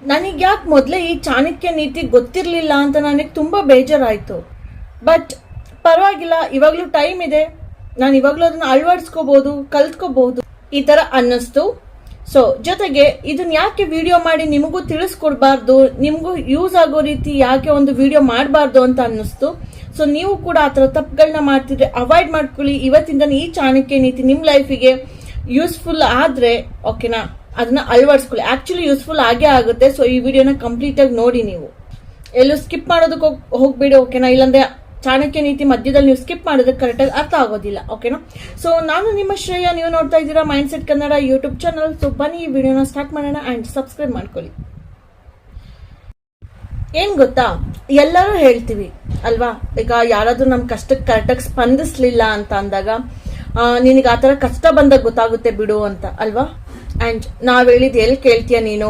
ನನಗೆ ಯಾಕೆ ಮೊದಲೇ ಈ ಚಾಣಕ್ಯ ನೀತಿ ಗೊತ್ತಿರಲಿಲ್ಲ ಅಂತ ನನಗೆ ತುಂಬ ಬೇಜಾರಾಯಿತು. ಬಟ್ ಪರವಾಗಿಲ್ಲ, ಇವಾಗಲೂ ಟೈಮ್ ಇದೆ, ನಾನು ಇವಾಗಲೂ ಅದನ್ನು ಅಳವಡಿಸ್ಕೋಬಹುದು, ಕಲ್ತ್ಕೋಬಹುದು ಈ ಥರ ಅನ್ನಿಸ್ತು. ಸೊ ಜೊತೆಗೆ ಇದನ್ನ ಯಾಕೆ ವಿಡಿಯೋ ಮಾಡಿ ನಿಮಗೂ ತಿಳಿಸ್ಕೊಡ್ಬಾರ್ದು, ನಿಮಗೂ ಯೂಸ್ ಆಗೋ ರೀತಿ ಯಾಕೆ ಒಂದು ವಿಡಿಯೋ ಮಾಡಬಾರ್ದು ಅಂತ ಅನ್ನಿಸ್ತು. ಸೊ ನೀವು ಕೂಡ ಆ ಥರ ತಪ್ಪುಗಳನ್ನ ಮಾಡ್ತಿದ್ರೆ ಅವಾಯ್ಡ್ ಮಾಡ್ಕೊಳ್ಳಿ. ಇವತ್ತಿಂದ ಈ ಚಾಣಕ್ಯ ನೀತಿ ನಿಮ್ಮ ಲೈಫಿಗೆ ಯೂಸ್ಫುಲ್ ಆದರೆ ಓಕೆನಾ, ಅದನ್ನ ಅಳವಡಿಸ್ಕೊಳ್ಳಿ. ಆಕ್ಚುಲಿ ಯೂಸ್ಫುಲ್ ಆಗೇ ಆಗುತ್ತೆ. ಸೊ ಈ ವಿಡಿಯೋನ ಕಂಪ್ಲೀಟ್ ಆಗಿ ನೋಡಿ, ನೀವು ಎಲ್ಲೂ ಸ್ಕಿಪ್ ಮಾಡೋದಕ್ಕೆ ಹೋಗ್ಬೇಡಿ ಓಕೆನಾ. ಇಲ್ಲಾಂದ್ರೆ ಚಾಣಕ್ಯ ನೀತಿ ಮಧ್ಯದಲ್ಲಿ ನೀವು ಸ್ಕಿಪ್ ಮಾಡೋದಕ್ಕೆ ಕರೆಕ್ಟಾಗಿ ಅರ್ಥ ಆಗೋದಿಲ್ಲ ಓಕೆನಾ. ಸೊ ನಾನು ನಿಮ್ಮ ಶ್ರೇಯ, ನೀವು ನೋಡ್ತಾ ಇದ್ದೀರಾ mind set Kannada YouTube channel. So ಬನ್ನಿ ಈ ವಿಡಿಯೋನ ಸ್ಟಾರ್ಟ್ ಮಾಡೋಣ ಅಂಡ್ ಸಬ್ಸ್ಕ್ರೈಬ್ ಮಾಡ್ಕೊಳ್ಳಿ. ಏನ್ ಗೊತ್ತಾ, ಎಲ್ಲರೂ ಹೇಳ್ತೀವಿ ಅಲ್ವಾ, ಈಗ ಯಾರಾದ್ರೂ ನಮ್ ಕಷ್ಟಕ್ಕೆ ಕರೆಕ್ಟಾಗಿ ಸ್ಪಂದಿಸ್ಲಿಲ್ಲ ಅಂತ ಅಂದಾಗ ನಿನಗೆ ಆ ತರ ಕಷ್ಟ ಬಂದಾಗ ಗೊತ್ತಾಗುತ್ತೆ ಬಿಡು ಅಂತ ಅಲ್ವಾ. ಅಂಡ್ ನಾವ್ ಹೇಳಿದ್ ಎಲ್ಲಿ ಕೇಳ್ತೀಯ ನೀನು,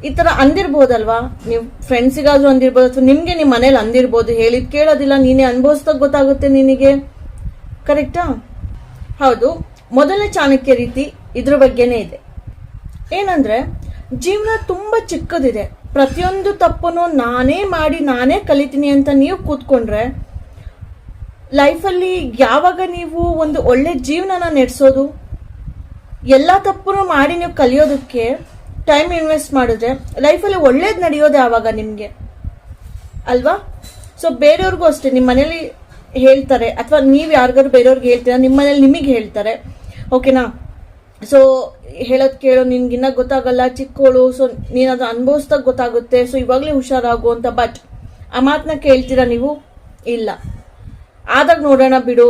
ಈ ತರ ಅಂದಿರ್ಬೋದಲ್ವಾ. ನೀವು ಫ್ರೆಂಡ್ಸಿಗಾದ್ರೂ ಅಂದಿರ್ಬೋದು, ಅಥವಾ ನಿಮ್ಗೆ ನಿಮ್ ಮನೇಲಿ ಅಂದಿರ್ಬೋದು. ಹೇಳಿದ್ ಕೇಳೋದಿಲ್ಲ, ನೀನೇ ಅನುಭವಿಸ್ದಾಗ ಗೊತ್ತಾಗುತ್ತೆ ನಿನಗೆ, ಕರೆಕ್ಟಾ? ಹೌದು. ಮೊದಲನೇ ಚಾಣಕ್ಯ ರೀತಿ ಇದ್ರ ಬಗ್ಗೆನೇ ಇದೆ. ಏನಂದ್ರೆ ಜೀವನ ತುಂಬಾ ಚಿಕ್ಕದಿದೆ. ಪ್ರತಿಯೊಂದು ತಪ್ಪನ್ನು ನಾನೇ ಮಾಡಿ ನಾನೇ ಕಲಿತೀನಿ ಅಂತ ನೀವು ಕೂತ್ಕೊಂಡ್ರೆ ಲೈಫಲ್ಲಿ ಯಾವಾಗ ನೀವು ಒಂದು ಒಳ್ಳೆ ಜೀವನನ ನಡೆಸೋದು? ಎಲ್ಲ ತಪ್ಪನ್ನು ಮಾಡಿ ನೀವು ಕಲಿಯೋದಕ್ಕೆ ಟೈಮ್ ಇನ್ವೆಸ್ಟ್ ಮಾಡಿದ್ರೆ ಲೈಫಲ್ಲಿ ಒಳ್ಳೇದು ನಡೆಯೋದು ಯಾವಾಗ ನಿಮ್ಗೆ ಅಲ್ವಾ. ಸೊ ಬೇರೆಯವ್ರಿಗೂ ಅಷ್ಟೇ, ನಿಮ್ಮ ಮನೇಲಿ ಹೇಳ್ತಾರೆ ಅಥವಾ ನೀವು ಯಾರಿಗಾದ್ರು ಬೇರೆಯವ್ರಿಗೆ ಹೇಳ್ತೀರಾ, ನಿಮ್ಮ ಮನೇಲಿ ನಿಮಗೆ ಹೇಳ್ತಾರೆ ಓಕೆನಾ. ಸೊ ಹೇಳೋದ್ ಕೇಳೋ, ನಿನ್ಗಿನ್ನ ಗೊತ್ತಾಗಲ್ಲ, ಚಿಕ್ಕೋಳು, ಸೊ ನೀನ್ ಅದು ಅನುಭವಿಸ್ದಾಗ ಗೊತ್ತಾಗುತ್ತೆ, ಸೊ ಇವಾಗ್ಲೇ ಹುಷಾರಾಗು ಅಂತ. ಬಟ್ ಆ ಮಾತನ್ನ ಕೇಳ್ತೀರಾ ನೀವು? ಇಲ್ಲ. ಆದಾಗ ನೋಡೋಣ ಬಿಡು,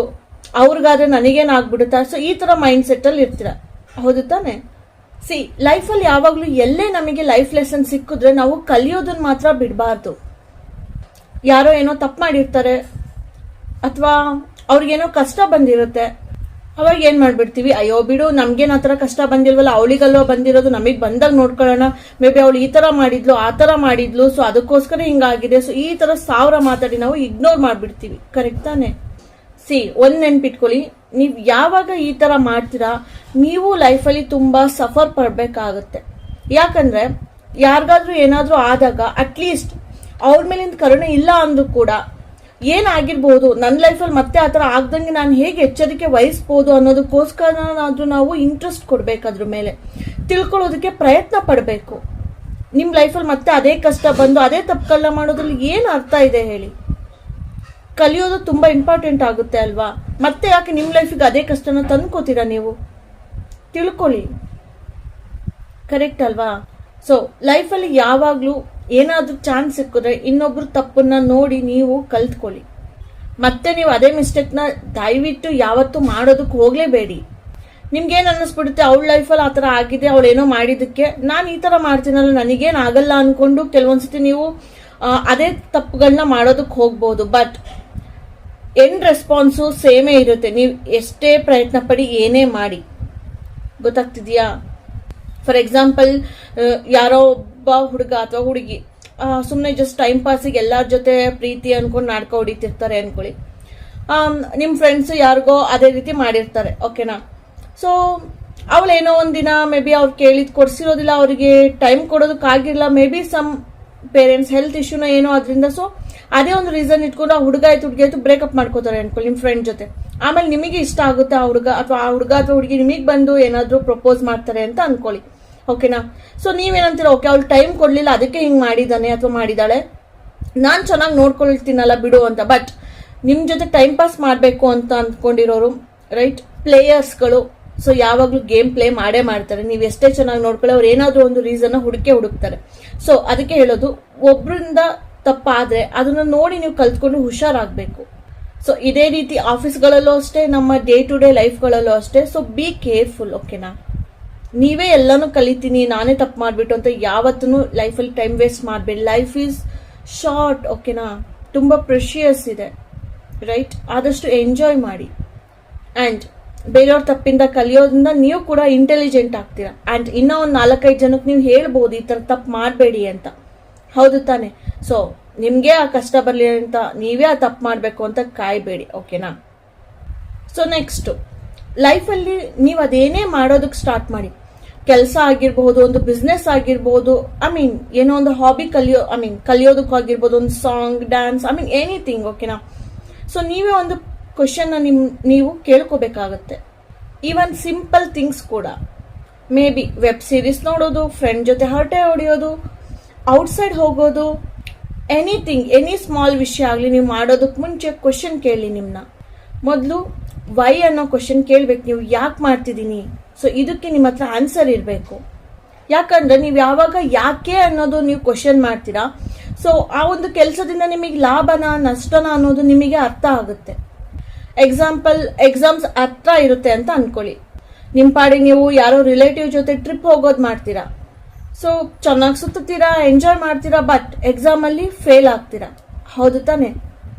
ಅವ್ರಿಗಾದ್ರೆ ನನಗೇನಾಗ್ಬಿಡುತ್ತಾ. ಸೊ ಈ ತರ ಮೈಂಡ್ ಸೆಟ್ ಅಲ್ಲಿ ಇರ್ತೀರ, ಹೌದು ತಾನೆ? ಸಿ, ಲೈಫಲ್ಲಿ ಯಾವಾಗ್ಲೂ ಎಲ್ಲೇ ನಮಗೆ ಲೈಫ್ ಲೆಸನ್ ಸಿಕ್ಕಿದ್ರೆ ನಾವು ಕಲಿಯೋದನ್ನ ಮಾತ್ರ ಬಿಡಬಾರ್ದು. ಯಾರೋ ಏನೋ ತಪ್ಪು ಮಾಡಿರ್ತಾರೆ ಅಥವಾ ಅವ್ರಿಗೇನೋ ಕಷ್ಟ ಬಂದಿರುತ್ತೆ, ಅವಾಗ ಏನ್ ಮಾಡ್ಬಿಡ್ತೀವಿ, ಅಯ್ಯೋ ಬಿಡು, ನಮ್ಗೇನ್ ಆತರ ಕಷ್ಟ ಬಂದಿಲ್ವಲ್ಲ, ಅವಳಿಗಲ್ವ ಬಂದಿರೋದು, ನಮಗ್ ಬಂದಾಗ ನೋಡ್ಕೊಳ್ಳೋಣ, ಮೇ ಬಿ ಅವಳು ಈ ತರ ಮಾಡಿದ್ಲು, ಆ ತರ ಮಾಡಿದ್ಲು, ಸೊ ಅದಕ್ಕೋಸ್ಕರ ಹಿಂಗಾಗಿದೆ. ಸೊ ಈ ತರ 1000 ಮಾತಾಡಿ ನಾವು ಇಗ್ನೋರ್ ಮಾಡ್ಬಿಡ್ತೀವಿ, ಕರೆಕ್ಟ್ ತಾನೆ? ಸಿ, ಒಂದ್ ನೆನ್ಪಿಟ್ಕೊಳ್ಳಿ, ನೀವ್ ಯಾವಾಗ ಈ ತರ ಮಾಡ್ತೀರಾ ನೀವು ಲೈಫಲ್ಲಿ ತುಂಬಾ ಸಫರ್ ಪಡ್ಬೇಕಾಗತ್ತೆ. ಯಾಕಂದ್ರೆ ಯಾರಿಗಾದ್ರೂ ಏನಾದ್ರೂ ಆದಾಗ ಅಟ್ಲೀಸ್ಟ್ ಅವ್ರ ಮೇಲಿಂದ ಕರುಣೆ ಇಲ್ಲ ಅಂದ್ರೂ ಕೂಡ ಏನಾಗಿರ್ಬೋದು, ನನ್ನ ಲೈಫಲ್ಲಿ ಮತ್ತೆ ಆತರ ಆಗ್ದಂಗೆ ನಾನು ಹೇಗೆ ಎಚ್ಚರಿಕೆ ವಹಿಸ್ಬೋದು ಅನ್ನೋದಕ್ಕೋಸ್ಕರನಾದ್ರೂ ನಾವು ಇಂಟ್ರೆಸ್ಟ್ ಕೊಡ್ಬೇಕು, ಅದ್ರ ಮೇಲೆ ತಿಳ್ಕೊಳ್ಳೋದಕ್ಕೆ ಪ್ರಯತ್ನ ಪಡಬೇಕು. ನಿಮ್ ಲೈಫಲ್ಲಿ ಮತ್ತೆ ಅದೇ ಕಷ್ಟ ಬಂದು ಅದೇ ತಪ್ಪುಗಳನ್ನ ಮಾಡೋದ್ರಲ್ಲಿ ಏನ್ ಅರ್ಥ ಇದೆ ಹೇಳಿ? ಕಲಿಯೋದು ತುಂಬಾ ಇಂಪಾರ್ಟೆಂಟ್ ಆಗುತ್ತೆ ಅಲ್ವಾ. ಮತ್ತೆ ಯಾಕೆ ನಿಮ್ ಲೈಫಿಗೆ ಅದೇ ಕಷ್ಟನ ತಂದ್ಕೋತೀರಾ ನೀವು? ತಿಳ್ಕೊಳ್ಳಿ, ಕರೆಕ್ಟ್ ಅಲ್ವಾ? ಸೊ ಲೈಫಲ್ಲಿ ಯಾವಾಗ್ಲೂ ಏನಾದ್ರೂ ಚಾನ್ಸ್ ಸಿಕ್ಕಿದ್ರೆ ಇನ್ನೊಬ್ರು ತಪ್ಪನ್ನ ನೋಡಿ ನೀವು ಕಲ್ತ್ಕೊಳ್ಳಿ. ಮತ್ತೆ ನೀವು ಅದೇ ಮಿಸ್ಟೇಕ್ನ ದಯವಿಟ್ಟು ಯಾವತ್ತೂ ಮಾಡೋದಕ್ಕೆ ಹೋಗ್ಲೇಬೇಡಿ. ನಿಮ್ಗೇನ್ ಅನ್ನಿಸ್ಬಿಡುತ್ತೆ, ಅವಳ ಲೈಫಲ್ಲಿ ಆತರ ಆಗಿದೆ, ಅವಳೇನೋ ಮಾಡಿದಕ್ಕೆ ನಾನು ಈ ತರ ಮಾಡ್ತೀನಲ್ಲ, ನನಗೇನ್ ಆಗಲ್ಲ ಅನ್ಕೊಂಡು ಕೆಲವೊಂದ್ಸತಿ ನೀವು ಅದೇ ತಪ್ಪುಗಳನ್ನ ಮಾಡೋದಕ್ಕೆ ಹೋಗ್ಬೋದು. ಬಟ್ ಎಂಡ್ ರೆಸ್ಪಾನ್ಸು ಸೇಮೇ ಇರುತ್ತೆ, ನೀವು ಎಷ್ಟೇ ಪ್ರಯತ್ನ ಪಡಿ ಏನೇ ಮಾಡಿ. ಗೊತ್ತಾಗ್ತಿದ್ಯಾ? ಫಾರ್ ಎಕ್ಸಾಂಪಲ್, ಯಾರೋ ಒಬ್ಬ ಹುಡುಗ ಅಥವಾ ಹುಡುಗಿ ಸುಮ್ಮನೆ ಜಸ್ಟ್ ಟೈಮ್ ಪಾಸಿಗೆ ಎಲ್ಲರ ಜೊತೆ ಪ್ರೀತಿ ಅನ್ಕೊಂಡು ನಾಟಕ ಹೊಡಿತಿರ್ತಾರೆ ಅನ್ಕೊಳ್ಳಿ. ನಿಮ್ ಫ್ರೆಂಡ್ಸ್ ಯಾರಿಗೋ ಅದೇ ರೀತಿ ಮಾಡಿರ್ತಾರೆ ಓಕೆನಾ. ಸೊ ಅವಳೇನೋ ಒಂದಿನ ಮೇ ಬಿ ಅವ್ರು ಕೇಳಿದ್ ಕೊಡ್ಸಿರೋದಿಲ್ಲ, ಅವರಿಗೆ ಟೈಮ್ ಕೊಡೋದಕ್ಕಾಗಿರಲ್ಲ, maybe some parents health ಇಶ್ಯೂನ ಏನೋ ಅದರಿಂದ. ಸೊ ಅದೇ ಒಂದು ರೀಸನ್ ಇಟ್ಕೊಂಡು ಆ ಹುಡುಗ ಆಯ್ತು ಹುಡುಗಿ ಆಯ್ತು ಬ್ರೇಕಪ್ ಮಾಡ್ಕೋತಾರೆ ಅನ್ಕೊಳ್ಳಿ ನಿಮ್ ಫ್ರೆಂಡ್ ಜೊತೆ. ಆಮೇಲೆ ನಿಮಗೆ ಇಷ್ಟ ಆಗುತ್ತೆ ಆ ಹುಡುಗ ಅಥವಾ ಹುಡುಗಿ ನಿಮಗೆ ಬಂದು ಏನಾದ್ರೂ ಪ್ರಪೋಸ್ ಮಾಡ್ತಾರೆ ಅಂತ ಅನ್ಕೊಳ್ಳಿ ಓಕೆನಾ. ಸೊ ನೀವೇನಂತೀರ, ಓಕೆ ಅವ್ಳು ಟೈಮ್ ಕೊಡ್ಲಿಲ್ಲ ಅದಕ್ಕೆ ಹಿಂಗ್ ಮಾಡಿದಾನೆ ಅಥವಾ ಮಾಡಿದಾಳೆ, ನಾನ್ ಚೆನ್ನಾಗಿ ನೋಡ್ಕೊಳ್ತೀನಲ್ಲ ಬಿಡು ಅಂತ. ಬಟ್ ನಿಮ್ ಜೊತೆ ಟೈಮ್ ಪಾಸ್ ಮಾಡ್ಬೇಕು ಅಂತ ಅಂದ್ಕೊಂಡಿರೋರು ರೈಟ್ ಪ್ಲೇಯರ್ಸ್ಗಳು, ಸೊ ಯಾವಾಗ್ಲೂ ಗೇಮ್ ಪ್ಲೇ ಮಾಡೇ ಮಾಡ್ತಾರೆ. ನೀವು ಎಷ್ಟೇ ಚೆನ್ನಾಗಿ ನೋಡ್ಕೊಳ್ಳಿ, ಅವ್ರು ಏನಾದ್ರೂ ಒಂದು ರೀಸನ್ ಹುಡುಕ್ತಾರೆ. ಸೊ ಅದಕ್ಕೆ ಹೇಳೋದು, ಒಬ್ರಿಂದ ತಪ್ಪಾದ್ರೆ ಅದನ್ನ ನೋಡಿ ನೀವು ಕಲ್ತ್ಕೊಂಡು ಹುಷಾರಾಗಬೇಕು. ಸೊ ಇದೇ ರೀತಿ ಆಫೀಸ್ಗಳಲ್ಲೂ ಅಷ್ಟೇ, ನಮ್ಮ ಡೇ ಟು ಡೇ ಲೈಫ್ಗಳಲ್ಲೂ ಅಷ್ಟೇ. ಸೊ ಬಿ ಕೇರ್ಫುಲ್ ಓಕೆನಾ. ನೀವೇ ಎಲ್ಲಾನು ಕಲಿತೀನಿ ನಾನೇ ತಪ್ಪು ಮಾಡ್ಬಿಟ್ಟು ಅಂತ ಯಾವತ್ತೂ ಲೈಫಲ್ಲಿ ಟೈಮ್ ವೇಸ್ಟ್ ಮಾಡಬೇಡಿ. ಲೈಫ್ ಈಸ್ ಶಾರ್ಟ್ ಓಕೆನಾ, ತುಂಬಾ ಪ್ರೆಷಿಯಸ್ ಇದೆ ರೈಟ್. ಆದಷ್ಟು ಎಂಜಾಯ್ ಮಾಡಿ. ಅಂಡ್ ಬೇರೆಯವ್ರ ತಪ್ಪಿಂದ ಕಲಿಯೋದ್ರಿಂದ ನೀವು ಕೂಡ ಇಂಟೆಲಿಜೆಂಟ್ ಆಗ್ತೀರಾ. ಅಂಡ್ ಇನ್ನೂ ಒಂದು 4-5 ಜನಕ್ಕೆ ನೀವು ಹೇಳ್ಬೋದು ಈ ತರ ತಪ್ಪು ಮಾಡಬೇಡಿ ಅಂತ, ಹೌದು ತಾನೆ? ಸೊ ನಿಮ್ಗೆ ಆ ಕಷ್ಟ ಬರ್ಲಿ ಅಂತ ನೀವೇ ಆ ತಪ್ಪು ಮಾಡ್ಬೇಕು ಅಂತ ಕಾಯ್ಬೇಡಿ ಓಕೆನಾ. ಸೊ ನೆಕ್ಸ್ಟ್, ಲೈಫಲ್ಲಿ ನೀವು ಅದೇನೇ ಮಾಡೋದಕ್ಕೆ ಸ್ಟಾರ್ಟ್ ಮಾಡಿ, ಕೆಲಸ ಆಗಿರ್ಬಹುದು, ಒಂದು ಬಿಸ್ನೆಸ್ ಆಗಿರ್ಬೋದು, ಏನೋ ಒಂದು ಹಾಬಿ ಕಲಿಯೋದಕ್ಕಾಗಿರ್ಬೋದು, ಒಂದು ಸಾಂಗ್, ಡ್ಯಾನ್ಸ್, ಎನಿಥಿಂಗ್. ಓಕೆನಾ? ಸೊ ನೀವೇ ಒಂದು ಕ್ವಶನ್ ನೀವು ಕೇಳ್ಕೋಬೇಕಾಗತ್ತೆ. ಈವನ್ ಸಿಂಪಲ್ ಥಿಂಗ್ಸ್ ಕೂಡ, ಮೇ ಬಿ ವೆಬ್ ಸೀರೀಸ್ ನೋಡೋದು, ಫ್ರೆಂಡ್ ಜೊತೆ ಹರಟೆ ಹೊಡೆಯೋದು, ಔಟ್ಸೈಡ್ ಹೋಗೋದು, ಎನಿಥಿಂಗ್, ಎನಿ ಸ್ಮಾಲ್ ವಿಷಯ ಆಗಲಿ, ನೀವು ಮಾಡೋದಕ್ಕೆ ಮುಂಚೆ ಕ್ವಶನ್ ಕೇಳಿ. ನಿಮ್ಮನ್ನ ಮೊದಲು ವೈ ಅನ್ನೋ ಕ್ವಶನ್ ಕೇಳ್ಬೇಕು. ನೀವು ಯಾಕೆ ಮಾಡ್ತಿದ್ದೀನಿ? ಸೊ ಇದಕ್ಕೆ ನಿಮ್ಮ ಹತ್ರ ಆನ್ಸರ್ ಇರಬೇಕು. ಯಾಕಂದ್ರೆ ನೀವು ಯಾವಾಗ ಯಾಕೆ ಅನ್ನೋದು ನೀವು ಕ್ವಶನ್ ಮಾಡ್ತೀರಾ, ಸೊ ಆ ಒಂದು ಕೆಲಸದಿಂದ ನಿಮಗೆ ಲಾಭನ ನಷ್ಟನ ಅನ್ನೋದು ನಿಮಗೆ ಅರ್ಥ ಆಗುತ್ತೆ. ಎಕ್ಸಾಮ್ಸ್ ಹತ್ರ ಇರುತ್ತೆ ಅಂತ ಅನ್ಕೊಳ್ಳಿ. ನಿಮ್ಮ ಪಾಡಿಗೆ ನೀವು ಯಾರೋ ರಿಲೇಟಿವ್ ಜೊತೆ ಟ್ರಿಪ್ ಹೋಗೋದು ಮಾಡ್ತೀರಾ. ಸೊ ಚೆನ್ನಾಗಿ ಸುತ್ತೀರಾ, ಎಂಜಾಯ್ ಮಾಡ್ತೀರಾ, ಬಟ್ ಎಕ್ಸಾಮ್ ಅಲ್ಲಿ ಫೇಲ್ ಆಗ್ತೀರಾ. ಹೌದು ತಾನೆ?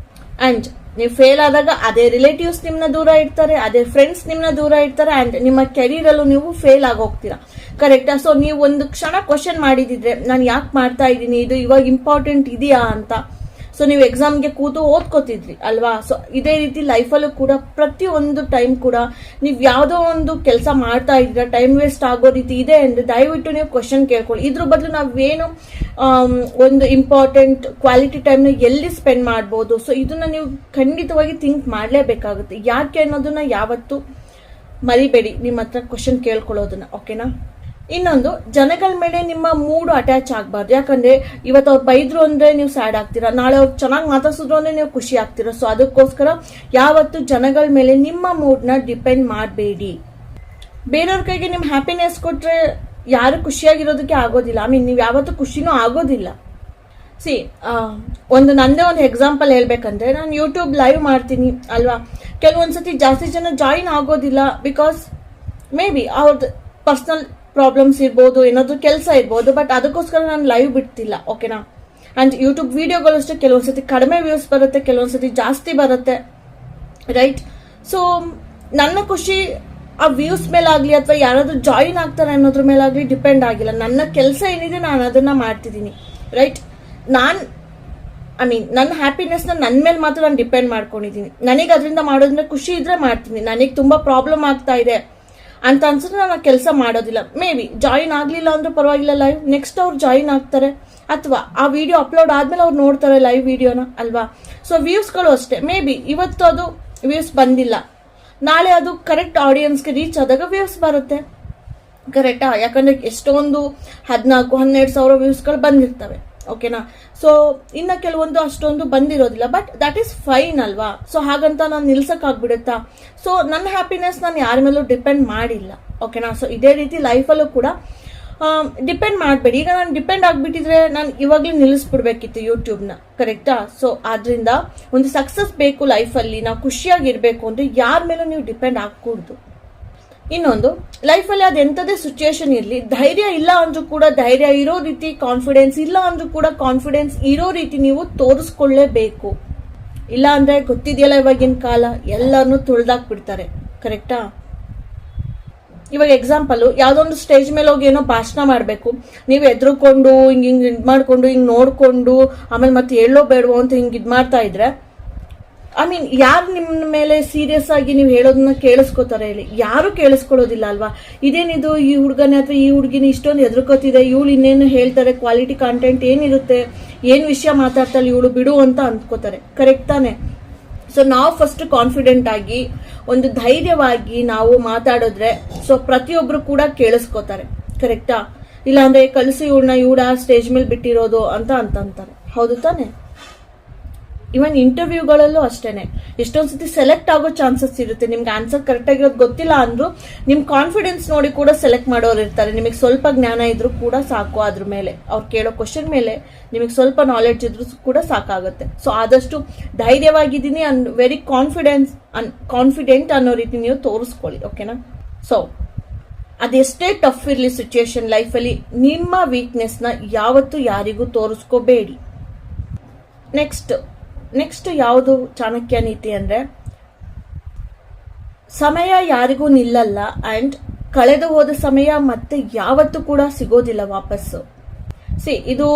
ಅಂಡ್ ನೀವು ಫೇಲ್ ಆದಾಗ ಅದೇ ರಿಲೇಟಿವ್ಸ್ ನಿಮ್ನ ದೂರ ಇಡ್ತಾರೆ, ಅದೇ ಫ್ರೆಂಡ್ಸ್ ನಿಮ್ನ ದೂರ ಇಡ್ತಾರೆ, ಅಂಡ್ ನಿಮ್ಮ ಕೆರಿಯರ್ ಅಲ್ಲೂ ನೀವು ಫೇಲ್ ಆಗೋಗ್ತೀರಾ. ಕರೆಕ್ಟಾ? ಸೊ ನೀವು ಒಂದು ಕ್ಷಣ ಕ್ವಶನ್ ಮಾಡಿದಿದ್ರೆ, ನಾನು ಯಾಕೆ ಮಾಡ್ತಾ ಇದ್ದೀನಿ, ಇದು ಇವಾಗ ಇಂಪಾರ್ಟೆಂಟ್ ಇದೆಯಾ ಅಂತ. ಸೊ ನೀವು ಎಕ್ಸಾಮ್ಗೆ ಕೂತು ಓದ್ಕೋತಿದ್ರಿ ಅಲ್ವಾ? ಸೊ ಇದೇ ರೀತಿ ಲೈಫಲ್ಲೂ ಕೂಡ ಪ್ರತಿಯೊಂದು ಟೈಮ್ ಕೂಡ ನೀವು ಯಾವುದೋ ಒಂದು ಕೆಲಸ ಮಾಡ್ತಾ ಇದ್ದೀರಾ, ಟೈಮ್ ವೇಸ್ಟ್ ಆಗೋ ರೀತಿ ಇದೆ ಅಂದ್ರೆ ದಯವಿಟ್ಟು ನೀವು ಕ್ವಶನ್ ಕೇಳ್ಕೊಳ್ಳಿ. ಇದ್ರ ಬದಲು ನಾವೇನು ಒಂದು ಇಂಪಾರ್ಟೆಂಟ್ ಕ್ವಾಲಿಟಿ ಟೈಮ್ನ ಎಲ್ಲಿ ಸ್ಪೆಂಡ್ ಮಾಡ್ಬೋದು, ಸೊ ಇದನ್ನ ನೀವು ಖಂಡಿತವಾಗಿ ಥಿಂಕ್ ಮಾಡಲೇಬೇಕಾಗುತ್ತೆ. ಯಾಕೆ ಅನ್ನೋದನ್ನ ಯಾವತ್ತು ಮರಿಬೇಡಿ, ನಿಮ್ಮ ಹತ್ರ ಕ್ವಶನ್ ಕೇಳ್ಕೊಳ್ಳೋದನ್ನ. ಓಕೆನಾ? ಇನ್ನೊಂದು, ಜನಗಳ ಮೇಲೆ ನಿಮ್ಮ ಮೂಡು ಅಟ್ಯಾಚ್ ಆಗಬಾರ್ದು. ಯಾಕಂದ್ರೆ ಇವತ್ತು ಅವ್ರು ಬೈದ್ರು ಅಂದ್ರೆ ನೀವು ಸ್ಯಾಡ್ ಆಗ್ತೀರಾ, ನಾಳೆ ಅವ್ರು ಚೆನ್ನಾಗಿ ಮಾತಾಡ್ಸಿದ್ರು ಅಂದ್ರೆ ನೀವು ಖುಷಿ ಆಗ್ತೀರಾ. ಸೊ ಅದಕ್ಕೋಸ್ಕರ ಯಾವತ್ತು ಜನಗಳ ಮೇಲೆ ನಿಮ್ಮ ಮೂಡ್ನ ಡಿಪೆಂಡ್ ಮಾಡಬೇಡಿ. ಬೇರೆಯವ್ರ ಕೈಗೆ ನಿಮ್ ಹ್ಯಾಪಿನೆಸ್ ಕೊಟ್ರೆ ಯಾರು ಖುಷಿಯಾಗಿರೋದಕ್ಕೆ ಆಗೋದಿಲ್ಲ. ನೀವು ಯಾವತ್ತೂ ಖುಷಿನೂ ಆಗೋದಿಲ್ಲ. ನಂದೇ ಒಂದು ಎಕ್ಸಾಂಪಲ್ ಹೇಳ್ಬೇಕಂದ್ರೆ, ನಾನು ಯೂಟ್ಯೂಬ್ ಲೈವ್ ಮಾಡ್ತೀನಿ ಅಲ್ವಾ, ಕೆಲವೊಂದ್ಸತಿ ಜಾಸ್ತಿ ಜನ ಜಾಯಿನ್ ಆಗೋದಿಲ್ಲ. ಬಿಕಾಸ್ ಮೇ ಬಿ ಅವ್ರದ್ದು ಪರ್ಸನಲ್ ಪ್ರಾಬ್ಲಮ್ಸ್ ಇರ್ಬೋದು, ಏನಾದ್ರು ಕೆಲಸ ಇರ್ಬೋದು, ಬಟ್ ಅದಕ್ಕೋಸ್ಕರ ನಾನು ಲೈವ್ ಬಿಡ್ತಿಲ್ಲ. ಓಕೆನಾ? ಅಂಡ್ ಯೂಟ್ಯೂಬ್ ವಿಡಿಯೋಗಳು ಅಷ್ಟೇ, ಕೆಲವೊಂದ್ಸತಿ ಕಡಿಮೆ ವ್ಯೂಸ್ ಬರುತ್ತೆ, ಕೆಲವೊಂದ್ಸತಿ ಜಾಸ್ತಿ ಬರುತ್ತೆ, ರೈಟ್? ಸೊ ನನ್ನ ಖುಷಿ ಆ ವ್ಯೂಸ್ ಮೇಲಾಗ್ಲಿ ಅಥವಾ ಯಾರಾದ್ರೂ ಜಾಯಿನ್ ಆಗ್ತಾರೆ ಅನ್ನೋದ್ರ ಮೇಲಾಗ್ಲಿ ಡಿಪೆಂಡ್ ಆಗಿಲ್ಲ. ನನ್ನ ಕೆಲಸ ಏನಿದೆ ನಾನು ಅದನ್ನ ಮಾಡ್ತಿದ್ದೀನಿ, ರೈಟ್? ನನ್ನ ಹ್ಯಾಪಿನೆಸ್ನ ನನ್ನ ಮೇಲೆ ಮಾತ್ರ ನಾನು ಡಿಪೆಂಡ್ ಮಾಡ್ಕೊಂಡಿದ್ದೀನಿ. ನನಗೆ ಅದರಿಂದ ಮಾಡೋದ್ರಿಂದ ಖುಷಿ ಇದ್ರೆ ಮಾಡ್ತೀನಿ. ನನಗೆ ತುಂಬಾ ಪ್ರಾಬ್ಲಮ್ ಆಗ್ತಾ ಇದೆ ಅಂತ ಅನ್ಸಿದ್ರೆ ನಾನು ಕೆಲಸ ಮಾಡೋದಿಲ್ಲ. ಮೇ ಬಿ ಜಾಯಿನ್ ಆಗ್ಲಿಲ್ಲ ಅಂದ್ರೆ ಪರವಾಗಿಲ್ಲ, ಲೈವ್ ನೆಕ್ಸ್ಟ್ ಅವ್ರು ಜಾಯಿನ್ ಆಗ್ತಾರೆ, ಅಥವಾ ಆ ವಿಡಿಯೋ ಅಪ್ಲೋಡ್ ಆದ್ಮೇಲೆ ಅವ್ರು ನೋಡ್ತಾರೆ ಲೈವ್ ವಿಡಿಯೋನ ಅಲ್ವಾ? ಸೊ ವ್ಯೂಸ್ಗಳು ಅಷ್ಟೇ, ಮೇ ಬಿ ಇವತ್ತು ಅದು ವ್ಯೂಸ್ ಬಂದಿಲ್ಲ, ನಾಳೆ ಅದು ಕರೆಕ್ಟ್ ಆಡಿಯನ್ಸ್ಗೆ ರೀಚ್ ಆದಾಗ ವ್ಯೂಸ್ ಬರುತ್ತೆ. ಕರೆಕ್ಟಾ? ಯಾಕಂದ್ರೆ ಎಷ್ಟೊಂದು 14-12 ಸಾವಿರ ವ್ಯೂಸ್ಗಳು ಬಂದಿರ್ತವೆ. ಓಕೆನಾ? ಸೊ ಇನ್ನ ಕೆಲವೊಂದು ಅಷ್ಟೊಂದು ಬಂದಿರೋದಿಲ್ಲ, ಬಟ್ ದಟ್ ಈಸ್ ಫೈನ್ ಅಲ್ವಾ? ಸೊ ಹಾಗಂತ ನಾನು ನಿಲ್ಸಕ್ ಆಗ್ಬಿಡುತ್ತಾ? ಸೊ ನನ್ನ ಹ್ಯಾಪಿನೆಸ್ ನಾನು ಯಾರ ಮೇಲೂ ಡಿಪೆಂಡ್ ಮಾಡಿಲ್ಲ. ಓಕೆನಾ? ಸೊ ಇದೇ ರೀತಿ ಲೈಫಲ್ಲೂ ಕೂಡ ಡಿಪೆಂಡ್ ಮಾಡಬೇಡಿ. ಈಗ ನಾನು ಡಿಪೆಂಡ್ ಆಗ್ಬಿಟ್ಟಿದ್ರೆ ನಾನು ಇವಾಗಲೇ ನಿಲ್ಲಿಸ್ಬಿಡ್ಬೇಕಿತ್ತು ಯೂಟ್ಯೂಬ್ನ. ಕರೆಕ್ಟಾ? ಸೊ ಆದ್ರಿಂದ ಒಂದು ಸಕ್ಸಸ್ ಬೇಕು ಲೈಫಲ್ಲಿ, ನಾವು ಖುಷಿಯಾಗಿರ್ಬೇಕು ಅಂದ್ರೆ ಯಾರ ಮೇಲೂ ನೀವು ಡಿಪೆಂಡ್ ಆಗ್ಕೂಡ್ದು. ಇನ್ನೊಂದು, ಲೈಫಲ್ಲಿ ಅದೆಂಥದೇ ಸಿಚುಯೇಷನ್ ಇರಲಿ, ಧೈರ್ಯ ಇಲ್ಲ ಅಂದ್ರೂ ಕೂಡ ಧೈರ್ಯ ಇರೋ ರೀತಿ, ಕಾನ್ಫಿಡೆನ್ಸ್ ಇಲ್ಲ ಅಂದ್ರೂ ಕೂಡ ಕಾನ್ಫಿಡೆನ್ಸ್ ಇರೋ ರೀತಿ ನೀವು ತೋರಿಸ್ಕೊಳ್ಳೇಬೇಕು. ಇಲ್ಲ ಅಂದ್ರೆ ಗೊತ್ತಿದೆಯಲ್ಲ ಇವಾಗಿನ ಕಾಲ, ಎಲ್ಲರನ್ನು ತುಳಿದಾಕ್ಬಿಡ್ತಾರೆ. ಕರೆಕ್ಟಾ? ಇವಾಗ ಎಕ್ಸಾಂಪಲ್, ಯಾವ್ದೊಂದು ಸ್ಟೇಜ್ ಮೇಲೆ ಹೋಗಿ ಏನೋ ಭಾಷಣ ಮಾಡ್ಬೇಕು, ನೀವು ಎದ್ರುಕೊಂಡು ಹಿಂಗ್ ಇದ್ ಮಾಡ್ಕೊಂಡು ಹಿಂಗ್ ನೋಡ್ಕೊಂಡು ಆಮೇಲೆ ಮತ್ತೆ ಹೇಳೋ ಬೇಡವೋ ಅಂತ ಹಿಂಗ್ ಇದ್ ಮಾಡ್ತಾ ಇದ್ರೆ, ಯಾರು ನಿಮ್ಮ ಮೇಲೆ ಸೀರಿಯಸ್ ಆಗಿ ನೀವು ಹೇಳೋದನ್ನ ಕೇಳಿಸ್ಕೋತಾರೆ ಹೇಳಿ? ಯಾರು ಕೇಳಿಸ್ಕೊಳ್ಳೋದಿಲ್ಲ ಅಲ್ವಾ? ಇದೇನಿದು, ಈ ಹುಡುಗನೇ ಅಥವಾ ಈ ಹುಡುಗಿನ ಇಷ್ಟೊಂದು ಎದುರ್ಕೋತಿದೆ, ಇವಳು ಇನ್ನೇನು ಹೇಳ್ತಾರೆ, ಕ್ವಾಲಿಟಿ ಕಾಂಟೆಂಟ್ ಏನಿರುತ್ತೆ, ಏನ್ ವಿಷಯ ಮಾತಾಡ್ತಾಳೆ ಇವಳು, ಬಿಡು ಅಂತ ಅಂದ್ಕೋತಾರೆ. ಕರೆಕ್ಟ್ ತಾನೆ? ಸೊ ನಾವು ಫಸ್ಟ್ ಕಾನ್ಫಿಡೆಂಟ್ ಆಗಿ ಒಂದು ಧೈರ್ಯವಾಗಿ ನಾವು ಮಾತಾಡಿದ್ರೆ ಸೊ ಪ್ರತಿಯೊಬ್ರು ಕೂಡ ಕೇಳಿಸ್ಕೋತಾರೆ. ಕರೆಕ್ಟಾ? ಇಲ್ಲ ಅಂದ್ರೆ ಕಳಿಸಿ ಇವಳ ಸ್ಟೇಜ್ ಮೇಲೆ ಬಿಟ್ಟಿರೋದು ಅಂತ ಅಂತಾರೆ. ಹೌದು ತಾನೆ? ಇವನ್ ಇಂಟರ್ವ್ಯೂಗಳಲ್ಲೂ ಅಷ್ಟೇನೆ, ಎಷ್ಟೊಂದ್ಸತಿ ಸೆಲೆಕ್ಟ್ ಆಗೋ ಚಾನ್ಸಸ್ ಇರುತ್ತೆ. ನಿಮ್ಗೆ ಆನ್ಸರ್ ಕರೆಕ್ಟ್ ಆಗಿರೋದು ಗೊತ್ತಿಲ್ಲ ಅಂದ್ರೂ ನಿಮ್ ಕಾನ್ಫಿಡೆನ್ಸ್ ನೋಡಿ ಕೂಡ ಸೆಲೆಕ್ಟ್ ಮಾಡೋರು ಇರ್ತಾರೆ. ನಿಮಗೆ ಸ್ವಲ್ಪ ಜ್ಞಾನ ಇದ್ರೂ ಕೂಡ ಸಾಕು, ಅದ್ರ ಮೇಲೆ ಅವ್ರು ಕೇಳೋ ಕ್ವಶನ್ ಮೇಲೆ ನಿಮಗೆ ಸ್ವಲ್ಪ ನಾಲೆಡ್ಜ್ ಇದ್ರೂ ಕೂಡ ಸಾಕಾಗುತ್ತೆ. ಸೊ ಆದಷ್ಟು ಧೈರ್ಯವಾಗಿದ್ದೀನಿ ಅಂಡ್ ವೆರಿ ಕಾನ್ಫಿಡೆಂಟ್ ಅನ್ನೋ ರೀತಿ ನೀವು ತೋರಿಸ್ಕೊಳ್ಳಿ. ಓಕೆನಾ? ಸೊ ಅದೆಷ್ಟೇ ಟಫ್ ಇರಲಿ ಸಿಚುಯೇಷನ್ ಲೈಫಲ್ಲಿ, ನಿಮ್ಮ ವೀಕ್ನೆಸ್ನ ಯಾವತ್ತೂ ಯಾರಿಗೂ ತೋರಿಸ್ಕೋಬೇಡಿ. ನೆಕ್ಸ್ಟ್ ಯಾವುದು ಚಾಣಕ್ಯ ನೀತಿ ಅಂದ್ರೆ, ಸಮಯ ಯಾರಿಗೂ ನಿಲ್ಲಲ್ಲ ಅಂಡ್ ಕಳೆದು ಹೋದ ಸಮಯ ಮತ್ತೆ ಯಾವತ್ತೂ ಕೂಡ ಸಿಗೋದಿಲ್ಲ ವಾಪಸ್ಸು. ಇದು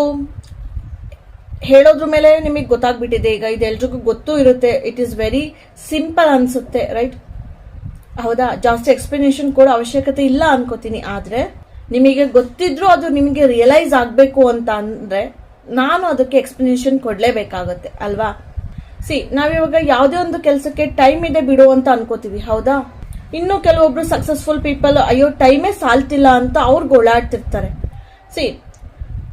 ಹೇಳೋದ್ರ ಮೇಲೆ ನಿಮಗೆ ಗೊತ್ತಾಗ್ಬಿಟ್ಟಿದೆ ಈಗ, ಇದೆಲ್ರಿಗೂ ಗೊತ್ತೂ ಇರುತ್ತೆ. ಇಟ್ ಈಸ್ ವೆರಿ ಸಿಂಪಲ್ ಅನ್ಸುತ್ತೆ, ರೈಟ್? ಹೌದಾ? ಜಾಸ್ತಿ ಎಕ್ಸ್ಪ್ಲನೇಷನ್ ಕೂಡ ಅವಶ್ಯಕತೆ ಇಲ್ಲ ಅನ್ಕೋತೀನಿ. ಆದ್ರೆ ನಿಮಗೆ ಗೊತ್ತಿದ್ರೂ ಅದು ನಿಮಗೆ ರಿಯಲೈಸ್ ಆಗಬೇಕು ಅಂತ ಅಂದರೆ ನಾನು ಅದಕ್ಕೆ ಎಕ್ಸ್ಪ್ಲನೇಷನ್ ಕೊಡಲೇಬೇಕಾಗತ್ತೆ ಅಲ್ವಾ. ನಾವಿವಾಗ ಯಾವುದೇ ಒಂದು ಕೆಲಸಕ್ಕೆ ಟೈಮ್ ಇದೆ ಬಿಡು ಅಂತ ಅನ್ಕೋತೀವಿ, ಹೌದಾ. ಇನ್ನು ಕೆಲವೊಬ್ರು ಸಕ್ಸಸ್ಫುಲ್ ಪೀಪಲ್ ಅಯ್ಯೋ ಟೈಮೇ ಸಾಲ್ತಿಲ್ಲ ಅಂತ ಅವ್ರು ಗೋಳಾಡ್ತಿರ್ತಾರೆ.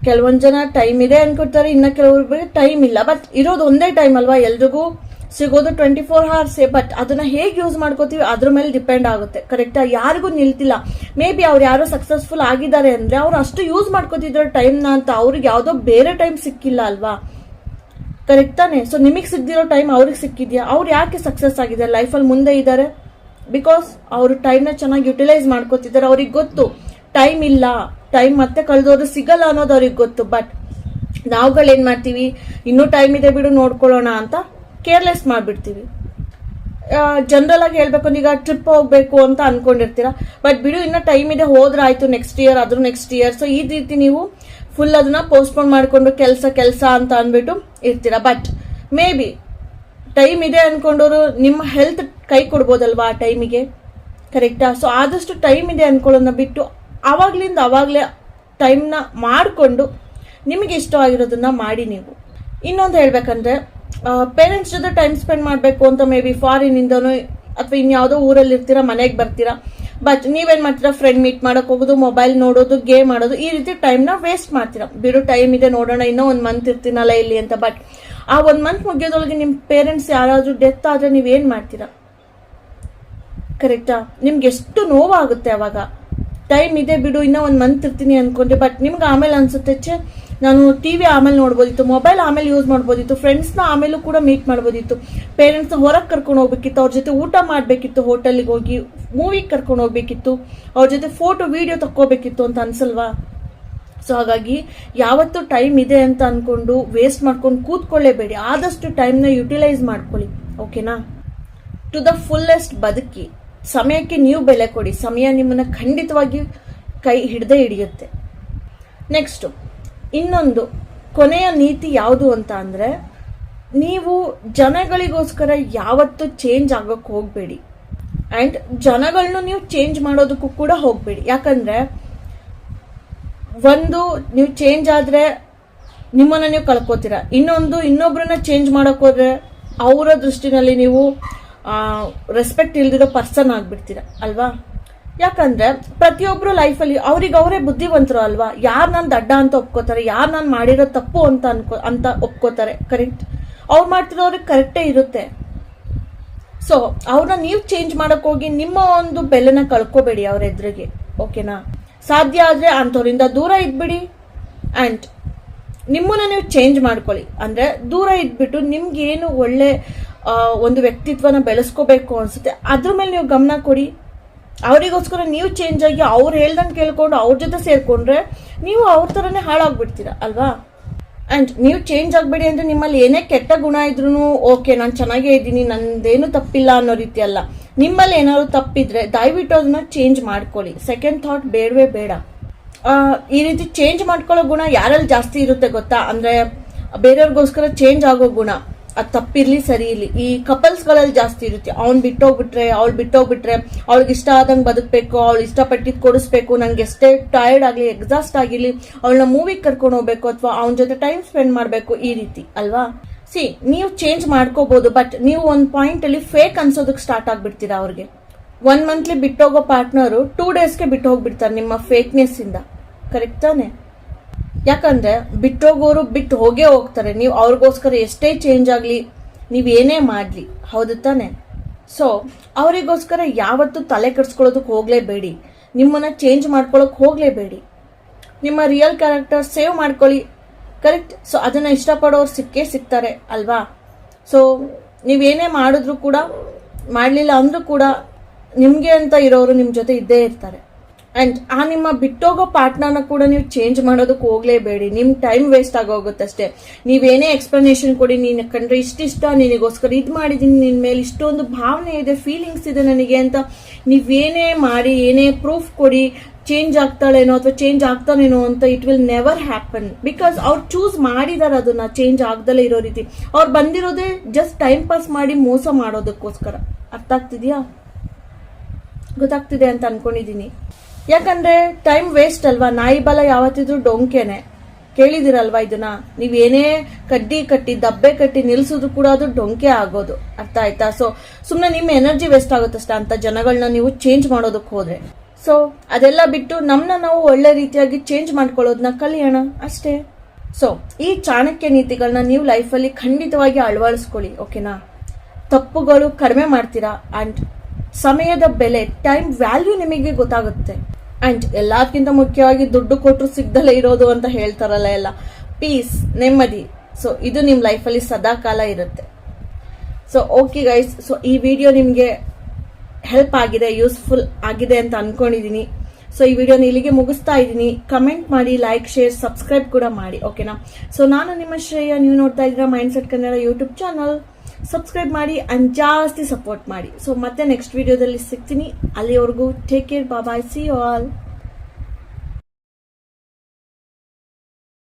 ಕೆಲವೊಂದ್ ಜನ ಟೈಮ್ ಇದೆ ಅನ್ಕೊಡ್ತಾರೆ, ಇನ್ನ ಕೆಲವೊಬ್ರಿಗೆ ಟೈಮ್ ಇಲ್ಲ. ಬಟ್ ಇರೋದು ಒಂದೇ ಟೈಮ್ ಅಲ್ವಾ, ಎಲ್ರಿಗೂ ಸಿಗೋದು 24 hours. ಬಟ್ ಅದನ್ನ ಹೇಗೆ ಯೂಸ್ ಮಾಡ್ಕೋತೀವಿ ಅದ್ರ ಮೇಲೆ ಡಿಪೆಂಡ್ ಆಗುತ್ತೆ, ಕರೆಕ್ಟಾ. ಯಾರಿಗೂ ನಿಲ್ತಿಲ್ಲ. ಮೇ ಬಿ ಅವ್ರು ಯಾರೋ ಸಕ್ಸಸ್ಫುಲ್ ಆಗಿದ್ದಾರೆ ಅಂದ್ರೆ ಅವ್ರು ಅಷ್ಟು ಯೂಸ್ ಮಾಡ್ಕೋತಿದ್ರು ಟೈಮ್ನ ಅಂತ, ಅವ್ರಿಗೆ ಯಾವ್ದೋ ಬೇರೆ ಟೈಮ್ ಸಿಕ್ಕಿಲ್ಲ ಅಲ್ವಾ, ಕರೆಕ್ಟ್ ತಾನೆ. ಸೊ ನಿಮಗೆ ಸಿಗ್ದಿರೋ ಟೈಮ್ ಅವ್ರಿಗೆ ಸಿಕ್ಕಿದ್ಯಾ? ಅವ್ರು ಯಾಕೆ ಸಕ್ಸಸ್ ಆಗಿದ್ದಾರೆ, ಲೈಫಲ್ಲಿ ಮುಂದೆ ಇದ್ದಾರೆ? ಬಿಕಾಸ್ ಅವರು ಟೈಮ್ನ ಚೆನ್ನಾಗಿ ಯುಟಿಲೈಸ್ ಮಾಡ್ಕೋತಿದ್ದಾರೆ. ಅವ್ರಿಗೆ ಗೊತ್ತು ಟೈಮ್ ಇಲ್ಲ, ಟೈಮ್ ಮತ್ತೆ ಕಳೆದೋದ್ರೆ ಸಿಗಲ್ಲ ಅನ್ನೋದು ಅವ್ರಿಗೆ ಗೊತ್ತು. ಬಟ್ ನಾವುಗಳೇನ್ ಮಾಡ್ತೀವಿ, ಇನ್ನೂ ಟೈಮ್ ಇದೆ ಬಿಡು ನೋಡ್ಕೊಳ್ಳೋಣ ಅಂತ ಕೇರ್ಲೆಸ್ ಮಾಡ್ಬಿಡ್ತೀವಿ. ಜನರಲ್ ಆಗಿ ಹೇಳ್ಬೇಕು ಅಂದ್ರೆ ಈಗ ಟ್ರಿಪ್ ಹೋಗ್ಬೇಕು ಅಂತ ಅನ್ಕೊಂಡಿರ್ತೀರಾ, ಬಟ್ ಬಿಡು ಇನ್ನ ಟೈಮ್ ಇದೆ, ಹೋದ್ರೆ ಆಯ್ತು ನೆಕ್ಸ್ಟ್ ಇಯರ್, ಅದ್ರ ನೆಕ್ಸ್ಟ್ ಇಯರ್. ಸೊ ಈ ರೀತಿ ನೀವು ಫುಲ್ ಅದನ್ನ ಪೋಸ್ಟ್ಪೋನ್ ಮಾಡ್ಕೊಂಡು ಕೆಲಸ ಅಂತ ಅನ್ಬಿಟ್ಟು ಇರ್ತೀರಾ. ಬಟ್ ಮೇ ಬಿ ಟೈಮ್ ಇದೆ ಅನ್ಕೊಂಡವರು ನಿಮ್ಮ ಹೆಲ್ತ್ ಕೈ ಕೊಡ್ಬೋದಲ್ವಾ ಆ ಟೈಮಿಗೆ, ಕರೆಕ್ಟಾ. ಸೊ ಆದಷ್ಟು ಟೈಮ್ ಇದೆ ಅನ್ಕೊಳ್ಳೋದನ್ನ ಬಿಟ್ಟು ಅವಾಗ್ಲೇ ಟೈಮ್ನ ಮಾಡಿಕೊಂಡು ನಿಮಗೆ ಇಷ್ಟವಾಗಿರೋದನ್ನ ಮಾಡಿ. ನೀವು ಇನ್ನೊಂದು ಹೇಳ್ಬೇಕಂದ್ರೆ ಪೇರೆಂಟ್ಸ್ ಜೊತೆ ಟೈಮ್ ಸ್ಪೆಂಡ್ ಮಾಡಬೇಕು ಅಂತ ಮೇ ಬಿ ಫಾರಿನ್ ಇಂದನೋ ಅಥವಾ ಇನ್ಯಾವುದೋ ಊರಲ್ಲಿ ಇರ್ತೀರಾ, ಮನೆಗೆ ಬರ್ತೀರಾ. ಬಟ್ ನೀವೇನ್ ಮಾಡ್ತೀರಾ, ಫ್ರೆಂಡ್ ಮೀಟ್ ಮಾಡಕ್ ಹೋಗೋದು, ಮೊಬೈಲ್ ನೋಡೋದು, ಗೇಮ್ ಆಡೋದು, ಈ ರೀತಿ ಟೈಮ್ನ ವೇಸ್ಟ್ ಮಾಡ್ತೀರಾ. ಬಿಡು ಟೈಮ್ ಇದೆ ನೋಡೋಣ, ಇನ್ನೂ 1 month ಇರ್ತೀನಲ್ಲ ಇಲ್ಲಿ ಅಂತ. ಬಟ್ ಆ 1 month ಮುಗಿಯೋದ್ರೊಳಗೆ ನಿಮ್ ಪೇರೆಂಟ್ಸ್ ಯಾರಾದ್ರೂ ಡೆತ್ ಆದ್ರೆ ನೀವೇನ್ ಮಾಡ್ತೀರಾ, ಕರೆಕ್ಟಾ. ನಿಮ್ಗೆ ಎಷ್ಟು ನೋವಾಗುತ್ತೆ ಅವಾಗ. ಟೈಮ್ ಇದೆ ಬಿಡು ಇನ್ನೂ 1 month ಇರ್ತೀನಿ ಅನ್ಕೊಂಡೆ, ಬಟ್ ನಿಮ್ಗೆ ಆಮೇಲೆ ಅನ್ಸುತ್ತೆ ನಾನು ಟಿವಿ ಆಮೇಲೆ ನೋಡ್ಬೋದಿತ್ತು, ಮೊಬೈಲ್ ಆಮೇಲೆ ಯೂಸ್ ಮಾಡ್ಬೋದಿತ್ತು, ಫ್ರೆಂಡ್ಸ್ನ ಆಮೇಲೂ ಕೂಡ ಮೀಟ್ ಮಾಡ್ಬೋದಿತ್ತು, ಪೇರೆಂಟ್ಸ್ನ ಹೊರಗೆ ಕರ್ಕೊಂಡು ಹೋಗ್ಬೇಕಿತ್ತು, ಅವ್ರ ಜೊತೆ ಊಟ ಮಾಡ್ಬೇಕಿತ್ತು, ಹೋಟೆಲ್ಗೆ ಹೋಗಿ ಮೂವಿಗೆ ಕರ್ಕೊಂಡು ಹೋಗ್ಬೇಕಿತ್ತು, ಅವ್ರ ಜೊತೆ ಫೋಟೋ ವಿಡಿಯೋ ತಕ್ಕೋಬೇಕಿತ್ತು ಅಂತ ಅನ್ಸಲ್ವಾ. ಸೊ ಹಾಗಾಗಿ ಯಾವತ್ತು ಟೈಮ್ ಇದೆ ಅಂತ ಅನ್ಕೊಂಡು ವೇಸ್ಟ್ ಮಾಡ್ಕೊಂಡು ಕೂತ್ಕೊಳ್ಳೇಬೇಡಿ. ಆದಷ್ಟು ಟೈಮ್ನ ಯುಟಿಲೈಸ್ ಮಾಡ್ಕೊಳ್ಳಿ, ಓಕೆನಾ. ಟು ದ ಫುಲ್ಲೆಸ್ಟ್ ಬದುಕಿ. ಸಮಯಕ್ಕೆ ನೀವು ಬೆಲೆ ಕೊಡಿ, ಸಮಯ ನಿಮ್ಮನ್ನ ಖಂಡಿತವಾಗಿ ಕೈ ಹಿಡ್ದೇ ಹಿಡಿಯುತ್ತೆ. ನೆಕ್ಸ್ಟ್ ಇನ್ನೊಂದು ಕೊನೆಯ ನೀತಿ ಯಾವುದು ಅಂತ ಅಂದ್ರೆ, ನೀವು ಜನಗಳಿಗೋಸ್ಕರ ಯಾವತ್ತೂ ಚೇಂಜ್ ಆಗೋಕೆ ಹೋಗ್ಬೇಡಿ. ಅಂಡ್ ಜನಗಳನ್ನ ನೀವು ಚೇಂಜ್ ಮಾಡೋದಕ್ಕೂ ಕೂಡ ಹೋಗ್ಬೇಡಿ. ಯಾಕಂದ್ರೆ ಒಂದು, ನೀವು ಚೇಂಜ್ ಆದ್ರೆ ನಿಮ್ಮನ್ನ ನೀವು ಕಳ್ಕೋತೀರಾ. ಇನ್ನೊಬ್ರನ್ನ ಚೇಂಜ್ ಮಾಡಕ್ ಹೋದ್ರೆ ಅವರ ದೃಷ್ಟಿನಲ್ಲಿ ನೀವು ರೆಸ್ಪೆಕ್ಟ್ ಇಲ್ದಿರೋ ಪರ್ಸನ್ ಆಗ್ಬಿಡ್ತೀರಾ ಅಲ್ವಾ. ಯಾಕಂದ್ರೆ ಪ್ರತಿಯೊಬ್ರು ಲೈಫಲ್ಲಿ ಅವರೇ ಬುದ್ಧಿವಂತರು ಅಲ್ವಾ. ಯಾರು ನಾನು ದಡ್ಡ ಅಂತ ಒಪ್ಕೋತಾರೆ, ಯಾರು ನಾನು ಮಾಡಿರೋ ತಪ್ಪು ಅಂತ ಒಪ್ಕೋತಾರೆ, ಕರೆಕ್ಟ್. ಅವ್ರು ಮಾಡ್ತಿರೋರಿಗೆ ಕರೆಕ್ಟೇ ಇರುತ್ತೆ. ಸೊ ಅವ್ರನ್ನ ನೀವು ಚೇಂಜ್ ಮಾಡಕ್ ಹೋಗಿ ನಿಮ್ಮ ಒಂದು ಬೆಲೆನ ಕಳ್ಕೋಬೇಡಿ ಅವ್ರ ಎದುರಿಗೆ, ಓಕೆನಾ. ಸಾಧ್ಯ ಆದ್ರೆ ಅಂಥವ್ರಿಂದ ದೂರ ಇದ್ಬಿಡಿ. ಅಂಡ್ ನಿಮ್ಮನ್ನ ನೀವು ಚೇಂಜ್ ಮಾಡ್ಕೊಳ್ಳಿ. ಅಂದ್ರೆ ದೂರ ಇದ್ಬಿಟ್ಟು ನಿಮ್ಗೆ ಏನು ಒಳ್ಳೆ ಒಂದು ವ್ಯಕ್ತಿತ್ವನ ಬೆಳೆಸ್ಕೋಬೇಕು ಅನ್ಸುತ್ತೆ ಅದ್ರ ಮೇಲೆ ನೀವು ಗಮನ ಕೊಡಿ. ಅವರಿಗೋಸ್ಕರ ನೀವು ಚೇಂಜ್ ಆಗಿ ಅವ್ರು ಹೇಳ್ದಂಗೆ ಕೇಳ್ಕೊಂಡು ಅವ್ರ ಜೊತೆ ಸೇರ್ಕೊಂಡ್ರೆ ನೀವು ಅವ್ರ ಥರನೇ ಹಾಳಾಗ್ಬಿಡ್ತೀರಾ ಅಲ್ವಾ. ಅಂಡ್ ನೀವು ಚೇಂಜ್ ಆಗಬೇಡಿ ಅಂದ್ರೆ ನಿಮ್ಮಲ್ಲಿ ಏನೇ ಕೆಟ್ಟ ಗುಣ ಇದ್ರೂ ಓಕೆ, ನಾನು ಚೆನ್ನಾಗೇ ಇದ್ದೀನಿ, ನಂದೇನು ತಪ್ಪಿಲ್ಲ ಅನ್ನೋ ರೀತಿ ಅಲ್ಲ. ನಿಮ್ಮಲ್ಲಿ ಏನಾದ್ರು ತಪ್ಪಿದ್ರೆ ದಯವಿಟ್ಟು ಅದನ್ನ ಚೇಂಜ್ ಮಾಡ್ಕೊಳ್ಳಿ. ಸೆಕೆಂಡ್ ಥಾಟ್ ಬೇಡವೇ ಬೇಡ. ಈ ರೀತಿ ಚೇಂಜ್ ಮಾಡ್ಕೊಳ್ಳೋ ಗುಣ ಯಾರಲ್ಲಿ ಜಾಸ್ತಿ ಇರುತ್ತೆ ಗೊತ್ತಾ, ಅಂದ್ರೆ ಬೇರೆಯವ್ರಿಗೋಸ್ಕರ ಚೇಂಜ್ ಆಗೋ ಗುಣ. ಅದು ತಪ್ಪಿರ್ಲಿ ಸರಿ ಇರ್ಲಿ, ಈ ಕಪಲ್ಸ್ ಗಳಲ್ಲಿ ಜಾಸ್ತಿ ಇರುತ್ತೆ. ಅವ್ನ್ ಬಿಟ್ಟೋಗ್ಬಿಟ್ರೆ ಅವಳಿಗೆ ಇಷ್ಟ ಆದಂಗೆ ಬದುಕಬೇಕು, ಅವಳು ಇಷ್ಟಪಟ್ಟಿದ್ ಕೊಡಿಸ್ಬೇಕು, ನಂಗೆ ಎಷ್ಟೇ ಟಯರ್ಡ್ ಆಗ್ಲಿ ಎಕ್ಸಾಸ್ಟ್ ಆಗಿರ್ಲಿ ಅವಳನ್ನ ಮೂವಿಗೆ ಕರ್ಕೊಂಡು ಹೋಗ್ಬೇಕು ಅಥವಾ ಅವನ ಜೊತೆ ಟೈಮ್ ಸ್ಪೆಂಡ್ ಮಾಡ್ಬೇಕು, ಈ ರೀತಿ ಅಲ್ವಾ. ನೀವು ಚೇಂಜ್ ಮಾಡ್ಕೋಬಹುದು, ಬಟ್ ನೀವು ಒಂದ್ ಪಾಯಿಂಟ್ ಅಲ್ಲಿ ಫೇಕ್ ಅನ್ಸೋದಕ್ಕೆ ಸ್ಟಾರ್ಟ್ ಆಗ್ಬಿಡ್ತೀರಾ. ಅವ್ರಿಗೆ 1 month ಬಿಟ್ಟೋಗೋ ಪಾರ್ಟ್ನರು 2 daysಗೆ ಬಿಟ್ಟು ಹೋಗ್ಬಿಡ್ತಾರೆ ನಿಮ್ಮ ಫೇಕ್ನೆಸ್ ಇಂದ, ಕರೆಕ್ಟ್ ತಾನೆ. ಯಾಕಂದ್ರೆ ಬಿಟ್ಟೋಗೋರು ಬಿಟ್ಟು ಹೋಗೇ ಹೋಗ್ತಾರೆ. ನೀವು ಅವ್ರಿಗೋಸ್ಕರ ಎಷ್ಟೇ ಚೇಂಜ್ ಆಗ್ಲಿ, ನೀವೇನೇ ಮಾಡ್ಲಿ, ಹೌದು ತಾನೆ. ಸೊ ಅವರಿಗೋಸ್ಕರ ಯಾವತ್ತೂ ತಲೆ ಕೆಡ್ಸ್ಕೊಳ್ಳೋದಕ್ಕೆ ಹೋಗ್ಲೇಬೇಡಿ, ನಿಮ್ಮನ್ನ ಚೇಂಜ್ ಮಾಡ್ಕೊಳ್ಳೋಕೆ ಹೋಗ್ಲೇಬೇಡಿ. ನಿಮ್ಮ ರಿಯಲ್ ಕ್ಯಾರೆಕ್ಟರ್ ಸೇವ್ ಮಾಡ್ಕೊಳ್ಳಿ, ಕರೆಕ್ಟ್. ಸೊ ಅದನ್ನ ಇಷ್ಟಪಡೋರು ಸಿಕ್ಕೇ ಸಿಗ್ತಾರೆ ಅಲ್ವಾ. ಸೊ ನೀವೇನೇ ಮಾಡಿದ್ರು ಕೂಡ, ಮಾಡಲಿಲ್ಲ ಅಂದ್ರೂ ಕೂಡ ನಿಮ್ಗೆ ಅಂತ ಇರೋರು ನಿಮ್ ಜೊತೆ ಇದ್ದೇ ಇರ್ತಾರೆ. ಅಂಡ್ ಆ ನಿಮ್ಮ ಬಿಟ್ಟೋಗೋ ಪಾರ್ಟ್ನರ್ನ ಕೂಡ ನೀವು ಚೇಂಜ್ ಮಾಡೋದಕ್ಕೆ ಹೋಗ್ಲೇಬೇಡಿ. ನಿಮ್ ಟೈಮ್ ವೇಸ್ಟ್ ಆಗೋಗುತ್ತೆ ಅಷ್ಟೇ. ನೀವೇನೇ ಎಕ್ಸ್ಪ್ಲನೇಷನ್ ಕೊಡಿ, ನೀನ್ ಕಂಡ್ರೆ ಇಷ್ಟ, ನಿನಗೋಸ್ಕರ ಇದ್ ಮಾಡಿದೀನಿ, ನಿನ್ ಮೇಲೆ ಇಷ್ಟೊಂದು ಭಾವನೆ ಇದೆ, ಫೀಲಿಂಗ್ಸ್ ಇದೆ ನನಗೆ ಅಂತ ನೀವೇನೇ ಮಾಡಿ, ಏನೇ ಪ್ರೂಫ್ ಕೊಡಿ ಚೇಂಜ್ ಆಗ್ತಾಳೇನೋ ಅಥವಾ ಚೇಂಜ್ ಆಗ್ತಾನೇನೋ ಅಂತ, it will never happen. Because ಅವ್ರು ಚೂಸ್ ಮಾಡಿದಾರೆ ಅದನ್ನ ಚೇಂಜ್ ಆಗ್ದಲೇ ಇರೋ ರೀತಿ. ಅವ್ರು ಬಂದಿರೋದೇ ಜಸ್ಟ್ ಟೈಮ್ ಪಾಸ್ ಮಾಡಿ ಮೋಸ ಮಾಡೋದಕ್ಕೋಸ್ಕರ. ಅರ್ಥ ಆಗ್ತಿದ್ಯಾ? ಗೊತ್ತಾಗ್ತಿದೆ ಅಂತ ಅನ್ಕೊಂಡಿದೀನಿ. ಯಾಕಂದ್ರೆ ಟೈಮ್ ವೇಸ್ಟ್ ಅಲ್ವಾ. ನಾಯಿ ಬಲ ಯಾವತ್ತಿದ್ರು ಡೊಂಕೆನೆ. ಕೇಳಿದಿರಲ್ವಾ ಇದನ್ನ? ನೀವೇನೇ ಕಡ್ಡಿ ಕಟ್ಟಿ ದಬ್ಬೆ ಕಟ್ಟಿ ನಿಲ್ಸಿದ್ರು ಕೂಡ ಅದು ಡೊಂಕೆ ಆಗೋದು. ಅರ್ಥ ಆಯ್ತಾ? ಸೊ ಸುಮ್ಮನೆ ನಿಮ್ಮ ಎನರ್ಜಿ ವೇಸ್ಟ್ ಆಗುತ್ತಷ್ಟೇ ಅಂತ ಜನಗಳನ್ನ ನೀವು ಚೇಂಜ್ ಮಾಡೋದಕ್ಕೆ ಹೋದ್ರೆ. ಸೊ ಅದೆಲ್ಲ ಬಿಟ್ಟು ನಮ್ಮನ್ನ ನಾವು ಒಳ್ಳೆ ರೀತಿಯಾಗಿ ಚೇಂಜ್ ಮಾಡ್ಕೊಳ್ಳೋದನ್ನ ಕಲಿಯೋಣ ಅಷ್ಟೇ. ಸೊ ಈ ಚಾಣಕ್ಯ ನೀತಿಗಳನ್ನ ನೀವು ಲೈಫಲ್ಲಿ ಖಂಡಿತವಾಗಿ ಅಳವಡಿಸ್ಕೊಳ್ಳಿ. ಓಕೆನಾ? ತಪ್ಪುಗಳು ಕಡಿಮೆ ಮಾಡ್ತೀರಾ ಅಂಡ್ ಸಮಯದ ಬೆಲೆ, ಟೈಮ್ ವ್ಯಾಲ್ಯೂ ನಿಮಗೆ ಗೊತ್ತಾಗುತ್ತೆ. ಅಂಡ್ ಎಲ್ಲದಕ್ಕಿಂತ ಮುಖ್ಯವಾಗಿ ದುಡ್ಡು ಕೊಟ್ಟರು ಸಿಗ್ದಲೇ ಇರೋದು ಅಂತ ಹೇಳ್ತಾರಲ್ಲ ಎಲ್ಲ, ಪೀಸ್, ನೆಮ್ಮದಿ. ಸೊ ಇದು ನಿಮ್ಮ ಲೈಫಲ್ಲಿ ಸದಾ ಕಾಲ ಇರುತ್ತೆ. ಸೊ ಓಕೆ ಗೈಸ್, ಸೊ ಈ ವಿಡಿಯೋ ನಿಮಗೆ ಹೆಲ್ಪ್ ಆಗಿದೆ, ಯೂಸ್ಫುಲ್ ಆಗಿದೆ ಅಂತ ಅನ್ಕೊಂಡಿದೀನಿ. ಸೊ ಈ ವಿಡಿಯೋನ ಇಲ್ಲಿಗೆ ಮುಗಿಸ್ತಾ ಇದ್ದೀನಿ. ಕಮೆಂಟ್ ಮಾಡಿ, ಲೈಕ್, ಶೇರ್, ಸಬ್ಸ್ಕ್ರೈಬ್ ಕೂಡ ಮಾಡಿ. ಓಕೆನಾ? ಸೊ ನಾನು ನಿಮ್ಮ ಶ್ರೇಯ, ನೀವು ನೋಡ್ತಾ ಇದ್ದೀರಾ mindset Kannada YouTube channel. Subscribe ಮಾಡಿ ಅಂಡ್ ಜಾಸ್ತಿ ಸಪೋರ್ಟ್ ಮಾಡಿ. ಸೊ ಮತ್ತೆ ನೆಕ್ಸ್ಟ್ ವಿಡಿಯೋದಲ್ಲಿ ಸಿಗ್ತೀನಿ. ಅಲ್ಲಿವರೆಗೂ take care, bye, see you all.